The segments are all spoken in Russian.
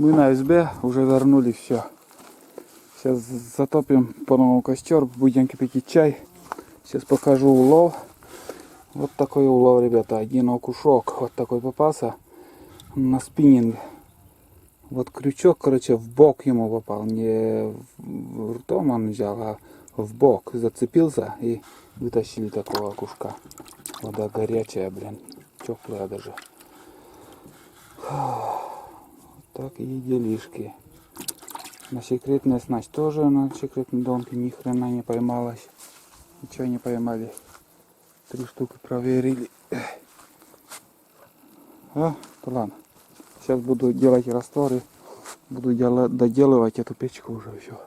Мы на СБ уже вернулись, все. Сейчас затопим по-новому костер, будем кипятить чай. Сейчас покажу улов. Вот такой улов, ребята. Один окушок вот такой попался на спиннинг. Вот крючок, короче, в бок ему попал. Не в ртом он взял, а в бок. Зацепился и вытащили такого окушка. Вода горячая, блин. Теплая даже. Так и делишки. На секретной снасть тоже на секретной донке ни хрена не поймалась. Ничего не поймали. 3 штуки проверили. А, то ладно. Сейчас буду делать растворы. Буду доделывать эту печку уже все.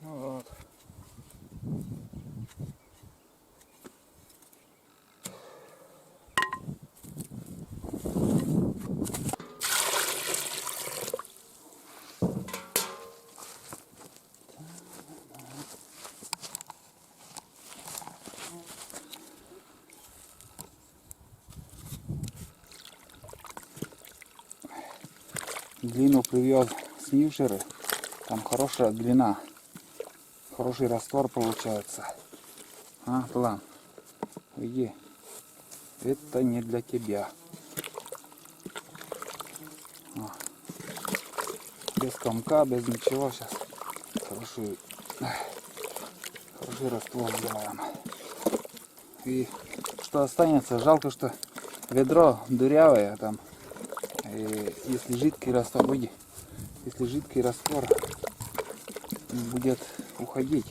Вот. Длину привез с Нившеры. Там хорошая длина. Хороший раствор получается. А, план. Иди. Это не для тебя. О. Без комка, без ничего сейчас. Хороший раствор сделаем. И что останется, жалко, что ведро дырявое там. И если жидкий раствор будет, будет уходить.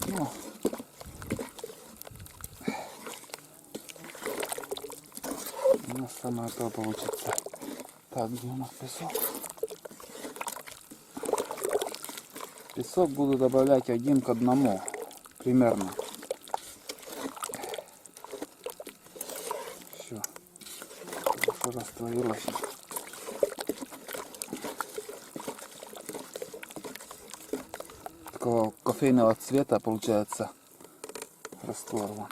Ну, у нас самое то получится. Так, где у нас песок? Песок буду добавлять 1 к 1 примерно. Все. Хорошо растворилось. такого кофейного цвета получается раствор. Вон.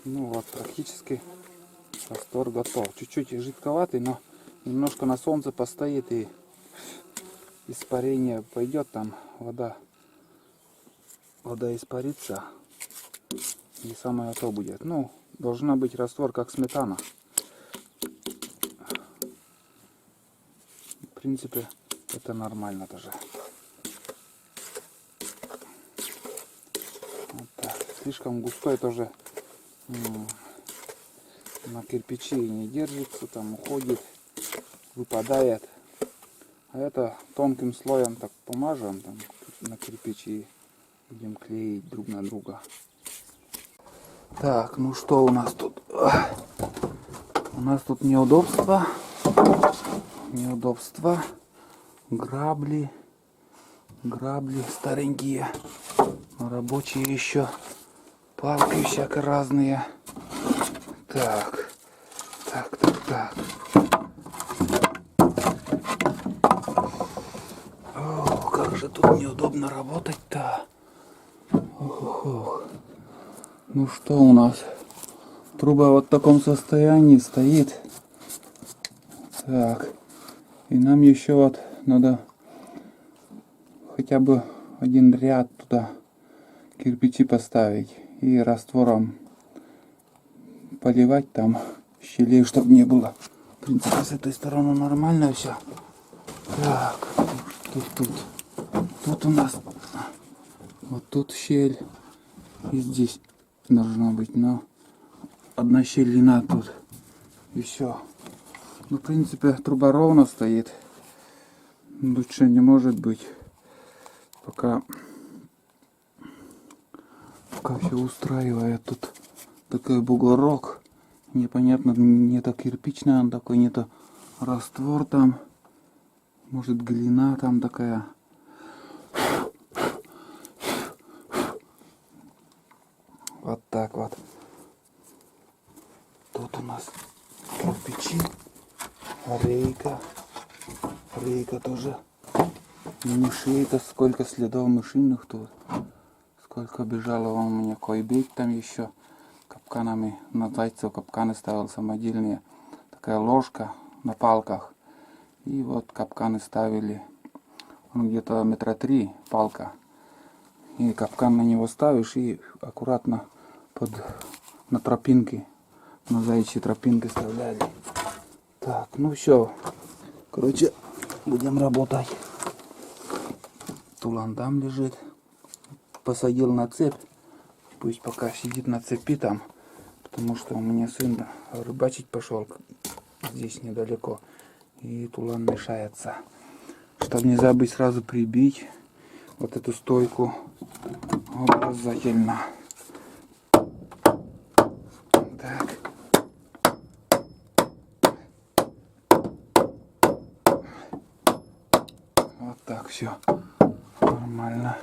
Ну вот, практически раствор готов. Чуть-чуть жидковатый, но немножко на солнце постоит и испарение пойдет, там вода испарится и самое то будет. Ну, должна быть раствор как сметана. В принципе, это нормально тоже. Вот так. Слишком густой тоже на кирпичи не держится, там уходит, выпадает. А это тонким слоем так помажем там, на кирпичи, будем клеить друг на друга. Так, ну что у нас тут? У нас тут неудобства, грабли старенькие, рабочие еще, палки всякие разные. Так. О, как же тут неудобно работать-то. Ох. Ну что у нас? Труба вот в таком состоянии стоит. Так. И нам еще вот надо хотя бы один ряд туда кирпичи поставить и раствором поливать там щелей, чтобы не было. В принципе, с этой стороны нормально все. Так, тут у нас вот тут щель и здесь должна быть, но одна щелина тут и все. Ну, в принципе, труба ровно стоит, лучше не может быть, пока все устраивает. Тут такой бугорок, непонятно, не то кирпичный он такой, не то раствор там, может глина там такая. Вот так вот. Тут у нас кирпичи, рейка тоже. Мышей-то сколько следов мышиных тут. Сколько бежало у меня койбейт там еще. Капканами на зайцев капканы ставил самодельные. Такая ложка на палках. И вот капканы ставили. Он где-то 3 метра палка. И капкан на него ставишь и аккуратно на тропинки, на заячьи тропинки вставляли. Так, ну все. Короче, будем работать. Тулан там лежит. Посадил на цепь. Пусть пока сидит на цепи там. Потому что у меня сын рыбачить пошел здесь недалеко. И тулан мешается. Чтобы не забыть сразу прибить вот эту стойку обязательно. Так. Вот так все. Нормально.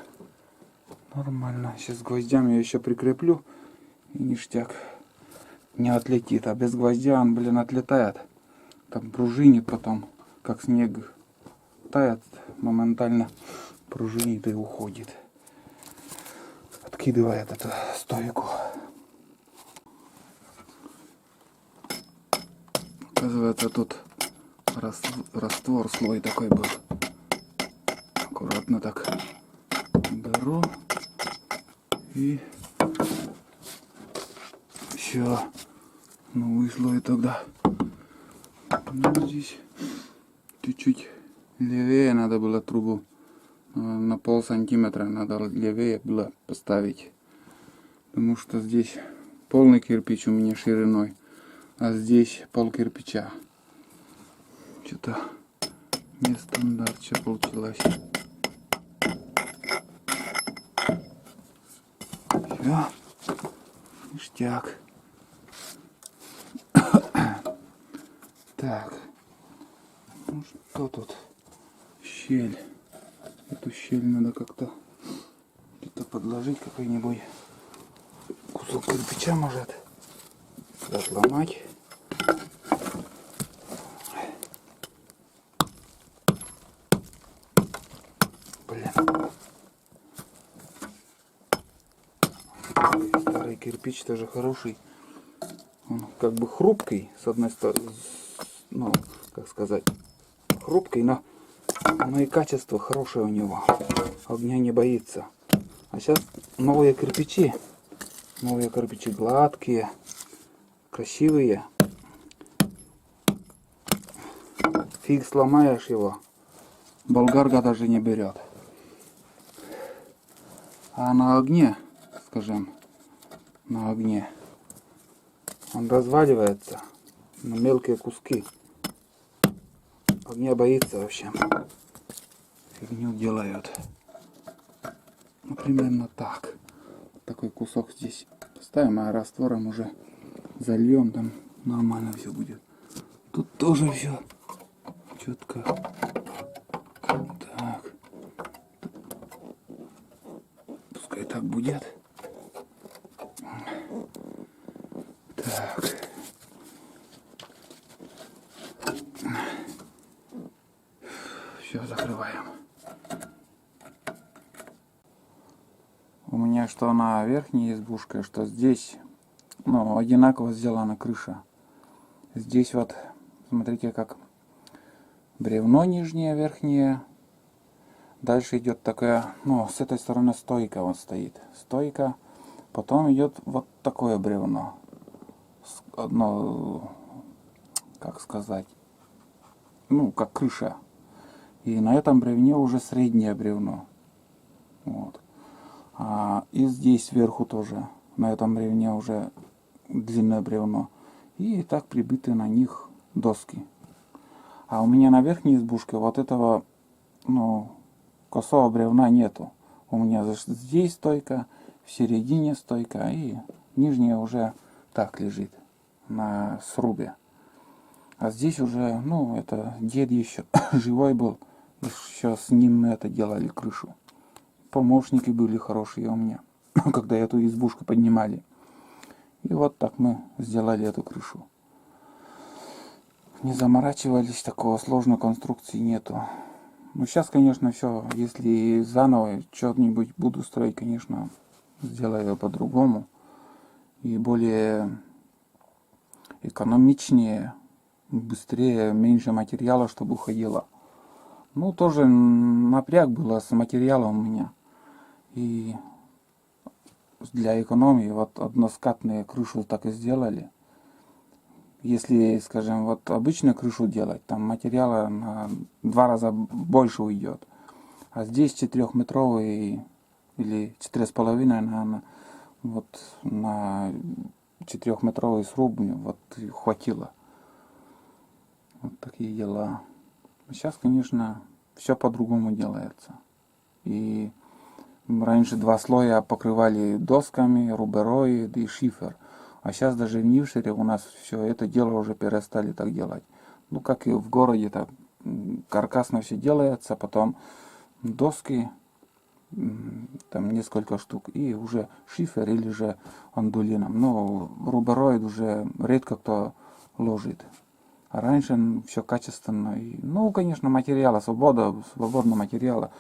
Сейчас гвоздями я еще прикреплю. И ништяк. Не отлетит. А без гвоздя он, блин, отлетает. Там пружинит потом, как снег тает, моментально пружинит и уходит. Откидывает эту стойку. Оказывается, тут раствор, слой такой был. Аккуратно так беру и все. Новый слой тогда. Ну, здесь чуть-чуть левее надо было трубу. На полсантиметра надо левее было поставить. Потому что здесь полный кирпич у меня шириной. А здесь пол кирпича. Что-то нестандартно получилось. Все. Ништяк. Так. Ну что тут? Щель. Эту щель надо как-то подложить какой-нибудь кусок кирпича, может, отломать. Блин. Старый кирпич тоже хороший. Он как бы хрупкий, с одной стороны, ну, как сказать, хрупкий, но и качество хорошее у него. Огня не боится. А сейчас новые кирпичи гладкие, красивые. Фиг сломаешь его. Болгарка даже не берет. А на огне, скажем, на огне он разваливается на мелкие куски. Огня боится вообще. Фигню делают. Ну, примерно так. Такой кусок здесь ставим, а раствором уже зальем, там нормально все будет. Тут тоже все четко. Так. Пускай так будет. Так. Все, закрываем. У меня что на верхней избушке, что здесь, ну, одинаково сделана крыша. Здесь вот, смотрите, как бревно нижнее, верхнее. Дальше идет такая, ну, с этой стороны стойка вот стоит. Стойка. Потом идет вот такое бревно. Одно, как сказать, ну, как крыша. И на этом бревне уже среднее бревно. Вот. И здесь сверху тоже, на этом бревне уже длинное бревно. И так прибиты на них доски. А у меня на верхней избушке вот этого, ну, косого бревна нету. У меня здесь стойка, в середине стойка, и нижняя уже так лежит на срубе. А здесь уже, ну, это дед еще живой был, еще с ним мы это делали, крышу. Помощники были хорошие у меня, когда эту избушку поднимали. И вот так мы сделали эту крышу. Не заморачивались, такого сложной конструкции нету. Ну, сейчас, конечно, все, если заново что-нибудь буду строить, конечно, сделаю по-другому. И более экономичнее, быстрее, меньше материала, чтобы уходило. Ну, тоже напряг было с материалом у меня. И для экономии вот односкатные крышу так и сделали. Если, скажем, вот обычную крышу делать, там материала на 2 раза больше уйдет. А здесь 4-метровый или 4,5, наверное, вот на 4-метровый сруб мне вот хватило. Вот такие дела. Сейчас, конечно, все по-другому делается. И раньше 2 слоя покрывали досками, руберой и шифер. А сейчас даже в Нившере у нас все это дело уже перестали так делать. Ну, как и в городе, так каркасно все делается, потом доски, там несколько штук, и уже шифер или же андулином. Но рубероид уже редко кто ложит. А раньше все качественно. И, ну, конечно, материала, свободного материала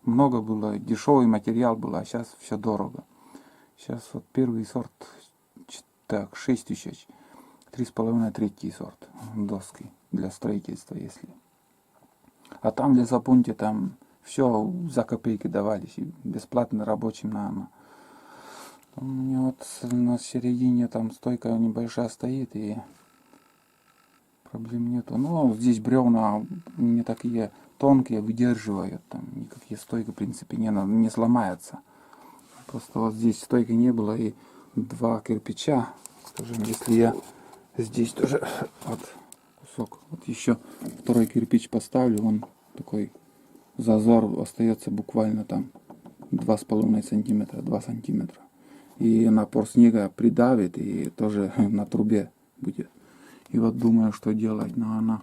много было, дешевый материал был, а сейчас все дорого. Сейчас вот первый сорт, так, 6 тысяч, 3,5 третий сорт доски для строительства, если. А там для Запунти там все за копейки давались, и бесплатно рабочим на. У меня вот на середине там стойка небольшая стоит, и проблем нету. Но здесь бревна не такие тонкие, выдерживают, там никакие стойки в принципе не сломаются. Просто вот здесь стойки не было, и 2 кирпича, скажем, если я здесь тоже вот кусок, вот еще второй кирпич поставлю, он такой зазор остается буквально там 2,5 сантиметра, 2 сантиметра. И напор снега придавит, и тоже на трубе будет. И вот думаю, что делать, но она,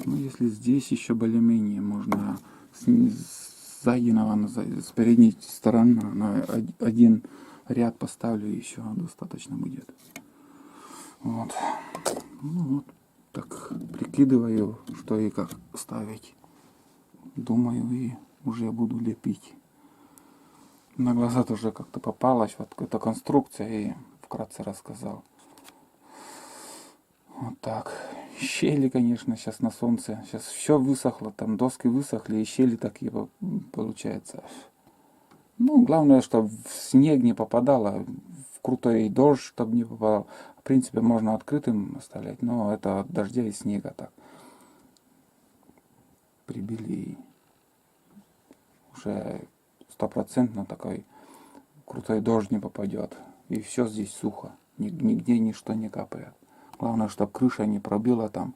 ну, если здесь еще более-менее можно сзади, с передней стороны на один ряд поставлю, и еще достаточно будет. Вот. Ну, вот так прикидываю, что и как ставить. Думаю, и уже буду лепить. На глаза тоже как-то попалась вот эта конструкция, и вкратце рассказал. Вот так. Щели, конечно, сейчас на солнце. Сейчас все высохло, там доски высохли, и щели такие получается. Ну, главное, чтобы в снег не попадало, в крутой дождь, чтобы не попадал. В принципе, можно открытым оставлять, но это от дождя и снега так. Прибили, и уже стопроцентно такой крутой дождь не попадет. И все здесь сухо, нигде ничто не капает. Главное, чтобы крыша не пробила, там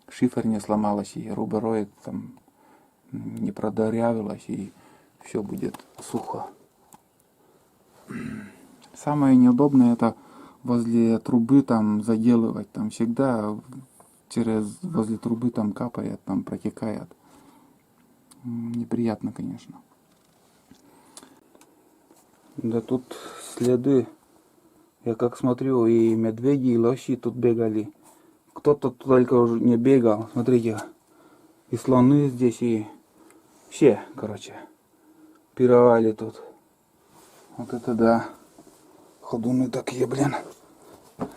шифер не сломалась, и рубероид там не продырявилась, и все будет сухо. Самое неудобное это возле трубы там заделывать, там всегда возле трубы там капает, там протекает. Неприятно, конечно. Да тут следы. Я как смотрю, и медведи, и лоси тут бегали. Кто-то только уже не бегал. Смотрите, и слоны здесь, и все, короче, пировали тут. Вот это да. Ходуны такие, блин.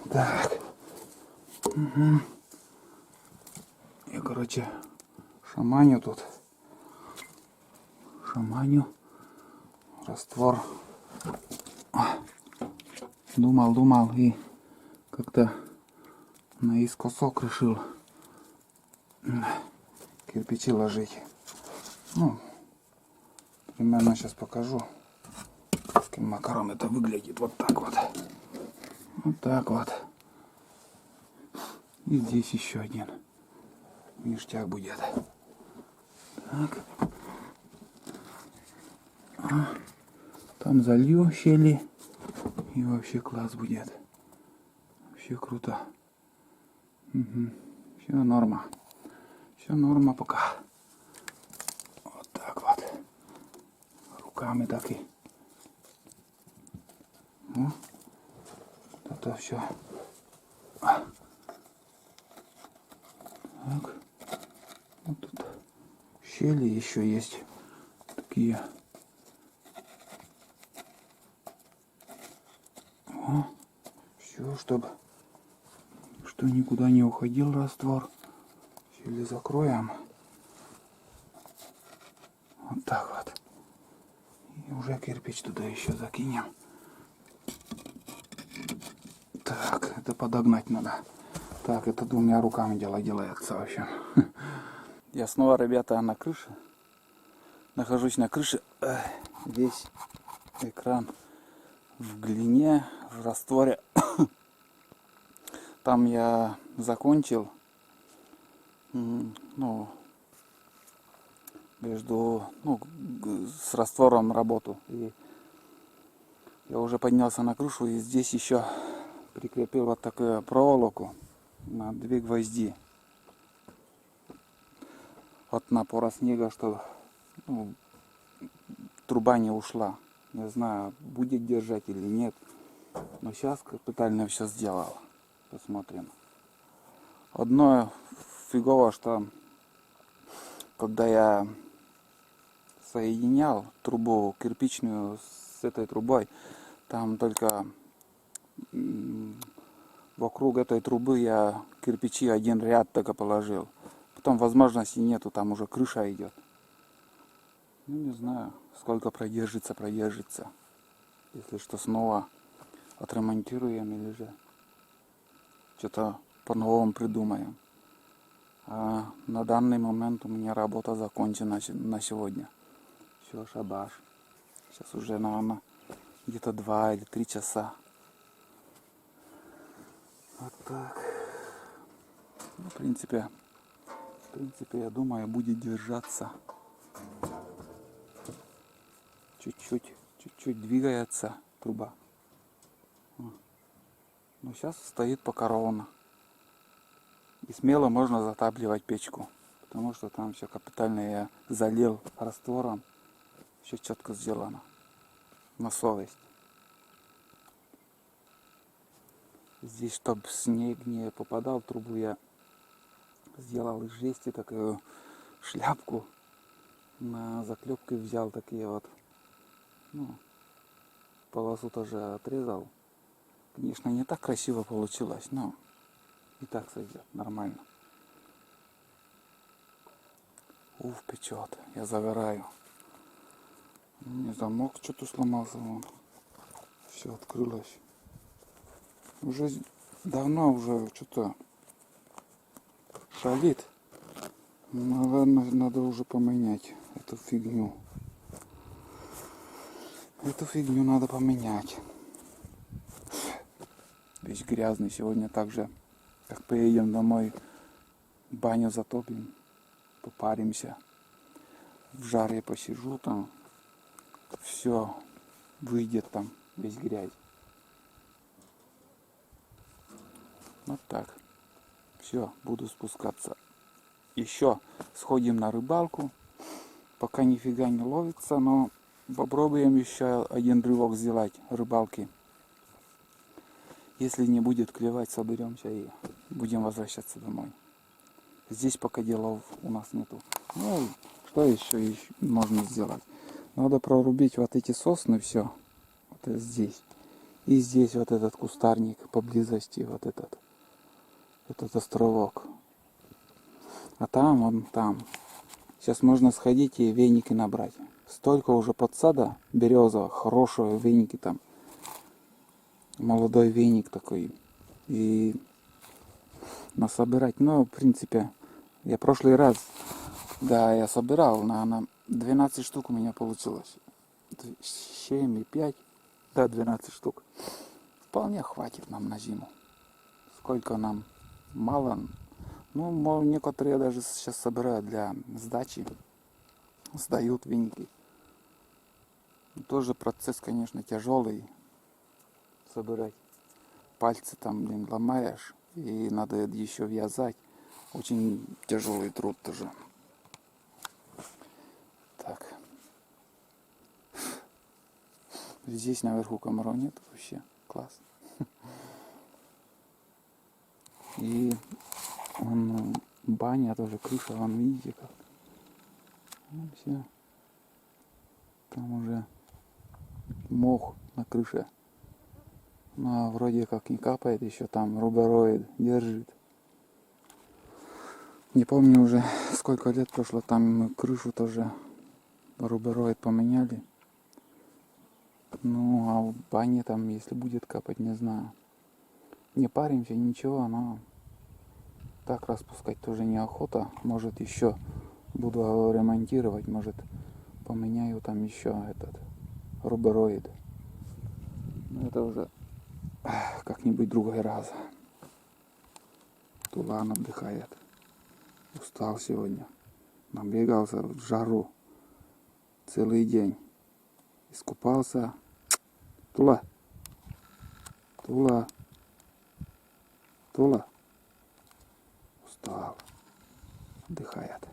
Так. Угу. Я, короче, шаманю тут. Шаманю. Раствор. Думал и как-то наискосок решил кирпичи ложить. Ну, примерно сейчас покажу, каким макаром это выглядит. Вот так вот. Вот так вот. И здесь еще один. Ништяк будет. Так. Там залью щели. И вообще класс будет. Вообще круто. Угу. Все норма. Все норма пока. Вот так вот. Руками так и. Ну, это все. Так. Вот тут щели еще есть. Такие. Все, чтобы что никуда не уходил раствор. Щели закроем. Вот так вот. И уже кирпич туда еще закинем. Так, это подогнать надо. Так, это двумя руками дело делается, в общем. Я снова, ребята, на крыше. Нахожусь на крыше. Весь экран в глине, в растворе. Там я закончил. Ну, с раствором работу. И я уже поднялся на крышу, и здесь еще прикрепил вот такую проволоку на 2 гвозди от напора снега, чтобы труба не ушла. Не знаю, будет держать или нет, но сейчас капитально все сделал. Посмотрим. Одно фигово, что когда я соединял трубу кирпичную с этой трубой, там только вокруг этой трубы я кирпичи один ряд только положил. Потом возможности нету, там уже крыша идет. Ну, не знаю, сколько продержится. Если что, снова отремонтируем или же что-то по-новому придумаем. А на данный момент у меня работа закончена на сегодня. Все, шабаш. Сейчас уже, наверное, где-то 2 или 3 часа. Вот так. Ну, в принципе, я думаю, будет держаться. Чуть-чуть двигается труба. Но сейчас стоит пока ровно. И смело можно затапливать печку. Потому что там все капитально я залил раствором. Все четко сделано. На совесть. Здесь, чтобы снег не попадал в трубу, я сделал из жести такую шляпку. На заклепке взял такие вот. Ну, полосу тоже отрезал. Конечно, не так красиво получилось, но и так сойдет нормально. Уф, печет. Я загораю. Не, замок что-то сломался вон. Все открылось. Уже давно уже что-то шалит. Наверное, надо уже поменять эту фигню. Эту фигню надо поменять. Весь грязный. Сегодня также, как приедем домой, баню затопим, попаримся. В жаре посижу там. Все выйдет там, весь грязь. Вот так. Все, буду спускаться. Еще сходим на рыбалку. Пока нифига не ловится, но попробуем еще один рывок сделать рыбалки. Если не будет клевать, соберемся и будем возвращаться домой. Здесь пока делов у нас нету. Ну, что еще можно сделать? Надо прорубить вот эти сосны, все. Вот это здесь. И здесь вот этот кустарник поблизости, вот этот островок. А там, вон там. Сейчас можно сходить и веники набрать. Столько уже подсада березового, хорошего веники там. Молодой веник такой. И насобирать. Но, в принципе, я прошлый раз, да, я собирал, на 12 штук у меня получилось. 7 и 5, да, 12 штук. Вполне хватит нам на зиму. Сколько нам? Мало. Ну, некоторые даже сейчас собирают для сдачи. Сдают веники. Тоже процесс, конечно, тяжелый. Собирать. Пальцы там, блин, ломаешь. И надо еще вязать. Очень тяжелый труд тоже. Так. Здесь наверху комаров нет вообще. Класс. И вон, баня тоже, крыша, вон, видите как. Ну, все. Там уже мох на крыше. Ну, а вроде как не капает еще, там рубероид держит. Не помню уже, сколько лет прошло, там мы крышу тоже рубероид поменяли. Ну, а в бане там, если будет капать, не знаю. Не паримся, ничего, но так распускать тоже неохота. Может, еще буду ремонтировать, может, поменяю там еще этот рубероид. Но это уже как-нибудь другой раз. Тулан отдыхает. Устал сегодня. Набегался в жару целый день. Искупался. Тула. Тула. Тула. Устал. Отдыхает.